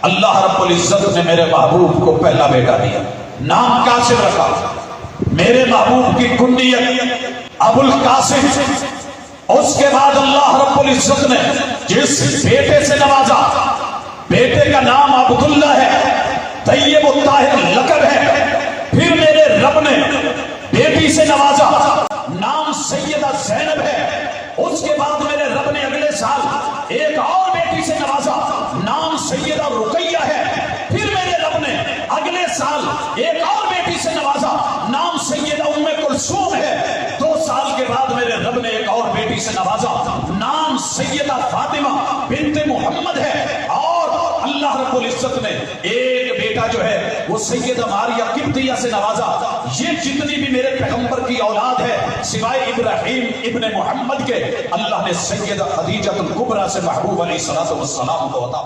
अल्लाह रब्बुल इज्जत ने मेरे महबूब को पहला बेटा दिया, नाम कासिम रखा। मेरे महबूब की कुंडियत अबुल कासिम। उसके बाद अल्लाह रब्बुल इज्जत ने जिस बेटे से नवाजा, बेटे का नाम अब्दुल्ला है, तैयब ताहिर लकब है। फिर मेरे रब ने बेटी से नवाजा, नाम सैयदा ज़ैनब है। उसके बाद मेरे रब ने अगले साल एक और बेटी से नवाजा, नाम सैयदा रुकैया है। फिर मेरे रब ने अगले साल एक और बेटी से नवाजा, नाम सैयदा उम्मे कुलसूम है। 2 साल के बाद मेरे रब ने एक और बेटी से नवाजा, नाम सैयदा फातिमा बिन्ते मोहम्मद है। और अल्लाह रब्बुल इज्जत ने एक बेटा जो है वो सैयदा मारिया किब्तिया से नवाजा। ये जितनी भी मेरे पैगंबर की औलाद है सिवाय इब्राहिम इब्ने मोहम्मद के, अल्लाह ने सैयदा खदीजतुल कुबरा से महबूब अलैहिस्सलातु वस्सलाम को अता